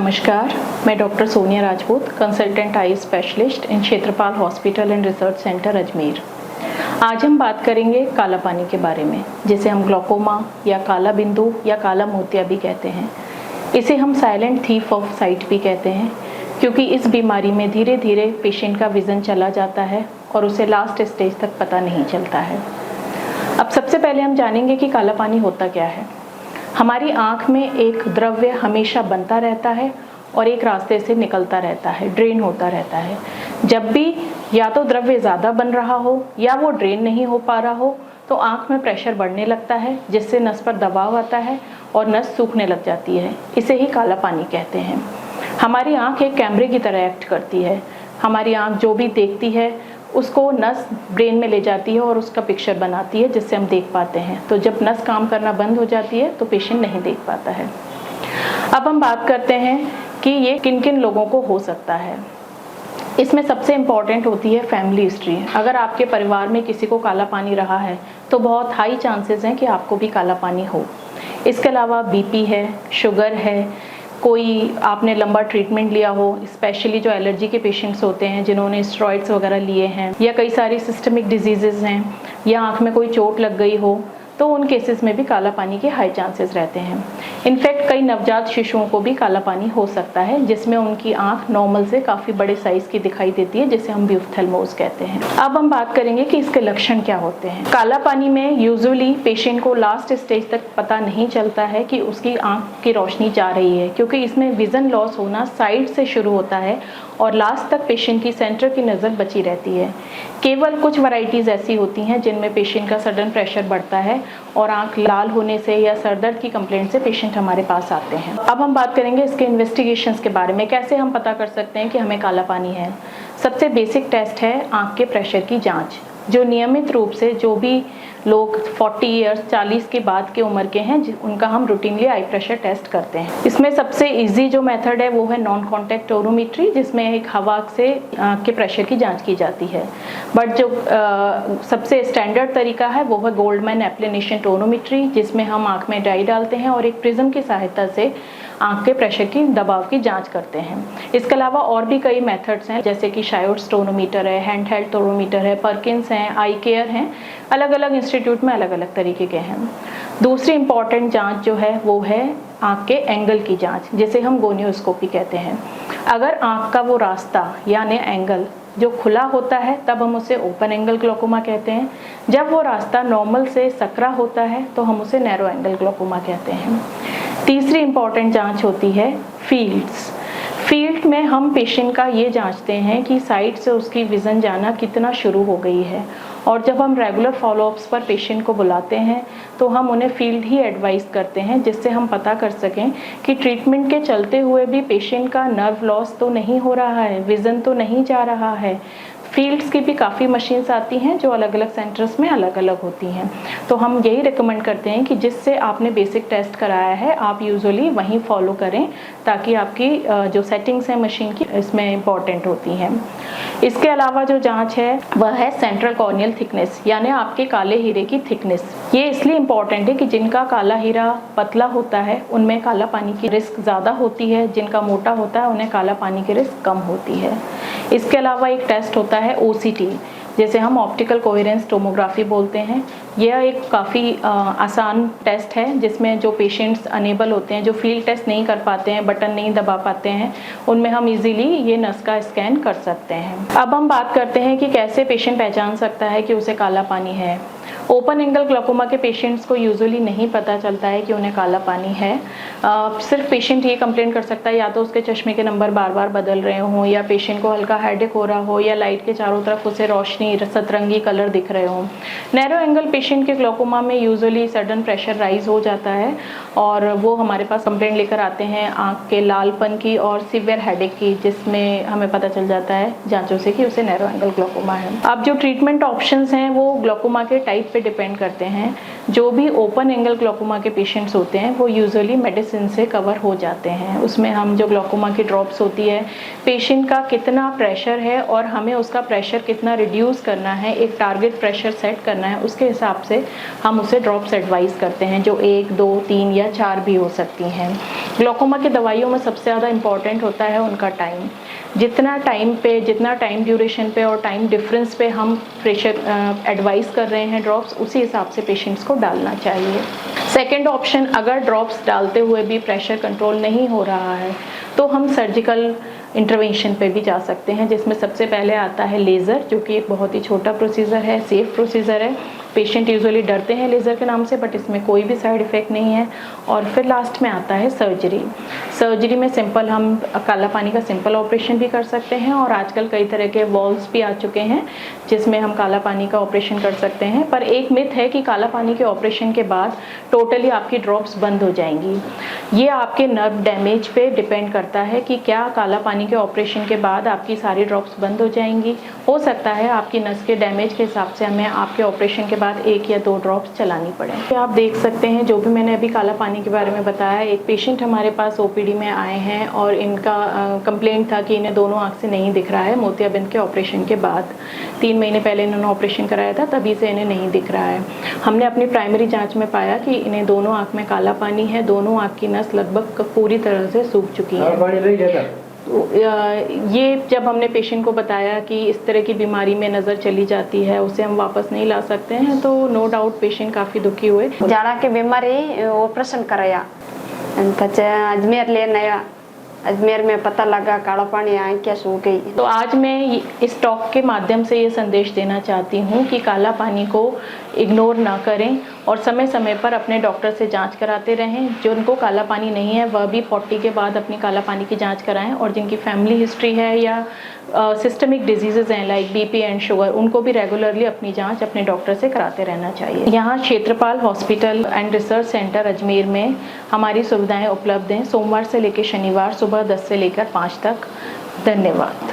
नमस्कार, मैं doctor Sonia Rajput, consultant eye specialist in Kshetrapal hospital and research centre Ajmer. आज हम बात करेंगे काला पानी के बारे में, जिसे हम ग्लूकोमा या काला बिंदु या काला मोतिया भी कहते हैं। इसे हम साइलेंट थीफ ऑफ साइट भी कहते हैं, क्योंकि इस बीमारी में धीरे धीरे पेशेंट का विज़न चला जाता है और उसे लास्ट स्टेज तक पता नहीं चलता है। अब सबसे पहले हम जानेंगे कि काला पानी होता क्या है। हमारी आँख में एक द्रव्य हमेशा बनता रहता है और एक रास्ते से निकलता रहता है, ड्रेन होता रहता है। जब भी या तो द्रव्य ज़्यादा बन रहा हो या वो ड्रेन नहीं हो पा रहा हो, तो आँख में प्रेशर बढ़ने लगता है, जिससे नस पर दबाव आता है और नस सूखने लग जाती है। इसे ही काला पानी कहते हैं। हमारी आँख एक कैमरे की तरह एक्ट करती है। हमारी आँख जो भी देखती है उसको नस ब्रेन में ले जाती है और उसका पिक्चर बनाती है, जिससे हम देख पाते हैं। तो जब नस काम करना बंद हो जाती है तो पेशेंट नहीं देख पाता है। अब हम बात करते हैं कि ये किन किन लोगों को हो सकता है। इसमें सबसे इम्पॉर्टेंट होती है फैमिली हिस्ट्री। अगर आपके परिवार में किसी को काला पानी रहा है तो बहुत हाई चांसेस हैं कि आपको भी काला पानी हो। इसके अलावा बीपी है, शुगर है, कोई आपने लंबा ट्रीटमेंट लिया हो, स्पेशली जो एलर्जी के पेशेंट्स होते हैं जिन्होंने स्टेरॉइड्स वगैरह लिए हैं, या कई सारी सिस्टमिक डिजीज़ेज़ हैं, या आँख में कोई चोट लग गई हो, तो उन केसेस में भी काला पानी के हाई चांसेस रहते हैं। इनफैक्ट कई नवजात शिशुओं को भी काला पानी हो सकता है, जिसमें उनकी आँख नॉर्मल से काफ़ी बड़े साइज़ की दिखाई देती है, जिसे हम ब्यूफ्थेल्मोस कहते हैं। अब हम बात करेंगे कि इसके लक्षण क्या होते हैं। काला पानी में यूजुअली पेशेंट को लास्ट स्टेज तक पता नहीं चलता है कि उसकी आँख की रोशनी जा रही है, क्योंकि इसमें विज़न लॉस होना साइड से शुरू होता है और लास्ट तक पेशेंट की सेंटर की नज़र बची रहती है। केवल कुछ वैरायटीज़ ऐसी होती हैं जिनमें पेशेंट का सडन प्रेशर बढ़ता है और आंख लाल होने से या सर दर्द की कंप्लेंट से पेशेंट हमारे पास आते हैं। अब हम बात करेंगे इसके इन्वेस्टिगेशंस के बारे में। कैसे हम पता कर सकते हैं कि हमें काला पानी है। सबसे बेसिक टेस्ट है आंख के प्रेशर की जांच, जो नियमित रूप से जो भी लोग 40 ईयर्स 40 के बाद के उम्र के हैं उनका हम रूटीनली आई प्रेशर टेस्ट करते हैं। इसमें सबसे इजी जो मेथड है वो है नॉन कॉन्टैक्ट टोरोमीट्री, जिसमें एक हवा से आँख के प्रेशर की जांच की जाती है। बट जो सबसे स्टैंडर्ड तरीका है वो है गोल्डमैन एप्लीनेशन टोरोमीट्री, जिसमें हम आँख में डाई डालते हैं और एक प्रिज्म की सहायता से आँख के प्रेशर की दबाव की जांच करते हैं। इसके अलावा और भी कई मेथड्स हैं, जैसे कि शायोड्स टोनोमीटर है, हैंड हेल्ड टोनोमीटर है, पर्किंस हैं, आई केयर हैं। अलग अलग इंस्टीट्यूट में अलग अलग तरीके के हैं। दूसरी इंपॉर्टेंट जांच जो है वो है आँख के एंगल की जांच, जिसे हम गोनियोस्कोपी कहते हैं। अगर आँख का वो रास्ता यानी एंगल जो खुला होता है तब हम उसे ओपन एंगल ग्लूकोमा कहते हैं। जब वो रास्ता नॉर्मल से सकरा होता है तो हम उसे नैरो एंगल ग्लूकोमा कहते हैं। तीसरी इंपॉर्टेंट जांच होती है फील्ड्स। फील्ड में हम पेशेंट का ये जांचते हैं कि साइड से उसकी विज़न जाना कितना शुरू हो गई है, और जब हम रेगुलर फॉलोअप्स पर पेशेंट को बुलाते हैं तो हम उन्हें फील्ड ही एडवाइस करते हैं, जिससे हम पता कर सकें कि ट्रीटमेंट के चलते हुए भी पेशेंट का नर्व लॉस तो नहीं हो रहा है, विज़न तो नहीं जा रहा है। फील्ड्स की भी काफ़ी मशीन्स आती हैं जो अलग अलग सेंटर्स में अलग अलग होती हैं। तो हम यही रिकमेंड करते हैं कि जिससे आपने बेसिक टेस्ट कराया है आप यूजुअली वहीं फॉलो करें, ताकि आपकी जो सेटिंग्स हैं मशीन की इसमें इम्पॉर्टेंट होती हैं। इसके अलावा जो जांच है वह है सेंट्रल कॉर्नियल थिकनेस, यानी आपके काले हीरे की थिकनेस। ये इसलिए इम्पॉर्टेंट है कि जिनका काला हीरा पतला होता है उनमें काला पानी की रिस्क ज़्यादा होती है, जिनका मोटा होता है उन्हें काला पानी की रिस्क कम होती है। इसके अलावा एक टेस्ट होता है OCT, जैसे हम ऑप्टिकल कोहेरेंस टोमोग्राफी बोलते हैं। यह एक काफ़ी आसान टेस्ट है, जिसमें जो पेशेंट्स अनेबल होते हैं, जो फील्ड टेस्ट नहीं कर पाते हैं, बटन नहीं दबा पाते हैं, उनमें हम इजीली ये नस का स्कैन कर सकते हैं। अब हम बात करते हैं कि कैसे पेशेंट पहचान सकता है कि उसे काला पानी है। ओपन एंगल ग्लूकोमा के पेशेंट्स को यूजुअली नहीं पता चलता है कि उन्हें काला पानी है। सिर्फ पेशेंट ये कंप्लेन कर सकता है या तो उसके चश्मे के नंबर बार बार बदल रहे हों, या पेशेंट को हल्का हेडेक हो रहा हो, या लाइट के चारों तरफ उसे रोशनी सतरंगी कलर दिख रहे हों। नैरो एंगल पेशेंट के ग्लूकोमा में यूजुअली सडन प्रेशर राइज हो जाता है और वो हमारे पास कंप्लेंट लेकर आते हैं आँख के लालपन की और सीवियर हेडेक की, जिसमें हमें पता चल जाता है जाँचों से कि उसे नैरो एंगल ग्लूकोमा है। अब जो ट्रीटमेंट ऑप्शंस हैं वो ग्लूकोमा के टाइप पे डिपेंड करते हैं। जो भी ओपन एंगल ग्लोकोमा के पेशेंट्स होते हैं वो यूजुअली मेडिसिन से कवर हो जाते हैं। उसमें हम जो ग्लोकोमा की ड्रॉप्स होती है, पेशेंट का कितना प्रेशर है और हमें उसका प्रेशर कितना रिड्यूस करना है, एक टारगेट प्रेशर सेट करना है, उसके हिसाब से हम उसे ड्रॉप्स एडवाइस करते हैं, जो 1, 2, 3 या 4 भी हो सकती हैं। ग्लोकोमा की दवाइयों में सबसे ज़्यादा इम्पॉर्टेंट होता है उनका टाइम। जितना टाइम ड्यूरेशन पे और टाइम डिफरेंस पे हम प्रेशर एडवाइस कर रहे हैं ड्रॉप्स, उसी हिसाब से पेशेंट्स को डालना चाहिए। सेकेंड ऑप्शन, अगर ड्रॉप्स डालते हुए भी प्रेशर कंट्रोल नहीं हो रहा है तो हम सर्जिकल इंटरवेंशन पे भी जा सकते हैं, जिसमें सबसे पहले आता है लेज़र, जो कि एक बहुत ही छोटा प्रोसीजर है, सेफ प्रोसीजर है। पेशेंट यूजुअली डरते हैं लेज़र के नाम से, बट इसमें कोई भी साइड इफ़ेक्ट नहीं है। और फिर लास्ट में आता है सर्जरी। सर्जरी में सिंपल हम काला पानी का सिंपल ऑपरेशन भी कर सकते हैं, और आजकल कई तरह के वॉल्व्स भी आ चुके हैं जिसमें हम काला पानी का ऑपरेशन कर सकते हैं। पर एक मिथ है कि काला पानी के ऑपरेशन के बाद टोटली आपकी ड्रॉप्स बंद हो जाएंगी। ये आपके नर्व डैमेज पे डिपेंड करता है कि क्या काला पानी के ऑपरेशन के बाद आपकी सारी ड्रॉप्स बंद हो जाएंगी। हो सकता है आपकी नस के डैमेज के हिसाब से हमें आपके ऑपरेशन के बाद 1 या 2 ड्रॉप्स चलानी पड़े। आप देख सकते हैं जो भी मैंने अभी काला पानी के बारे में बताया, एक पेशेंट हमारे पास ओपीडी में आए हैं और इनका कंप्लेंट था कि इन्हें दोनों आँख से नहीं दिख रहा है मोतियाबिंद के ऑपरेशन के बाद। 3 महीने पहले इन्होंने ऑपरेशन कराया था, तभी से इन्हें नहीं दिख रहा है। हमने अपनी प्राइमरी जाँच में पाया कि इन्हें दोनों आँख में काला पानी है, दोनों आँख की नस लगभग पूरी तरह से सूख चुकी है। ये जब हमने पेशेंट को बताया कि इस तरह की बीमारी में नज़र चली जाती है, उसे हम वापस नहीं ला सकते हैं, तो नो डाउट पेशेंट काफ़ी दुखी हुए। जाड़ा की बीमारी ऑपरेशन कराया, अजमेर लेने आया। अजमेर में पता लगा काला पानी आँखें सूख गई। तो आज मैं इस टॉक के माध्यम से ये संदेश देना चाहती हूँ कि काला पानी को इग्नोर ना करें और समय समय पर अपने डॉक्टर से जांच कराते रहें। जिनको काला पानी नहीं है वह भी 40 के बाद अपनी काला पानी की जांच कराएं, और जिनकी फैमिली हिस्ट्री है या सिस्टमिक डिजीज़ेज़ हैं लाइक बीपी एंड शुगर, उनको भी रेगुलरली अपनी जांच अपने डॉक्टर से कराते रहना चाहिए। यहाँ Kshetrapal hospital and research centre Ajmer में हमारी सुविधाएं उपलब्ध हैं, सोमवार से लेकर शनिवार सुबह 10 से लेकर 5 तक। धन्यवाद।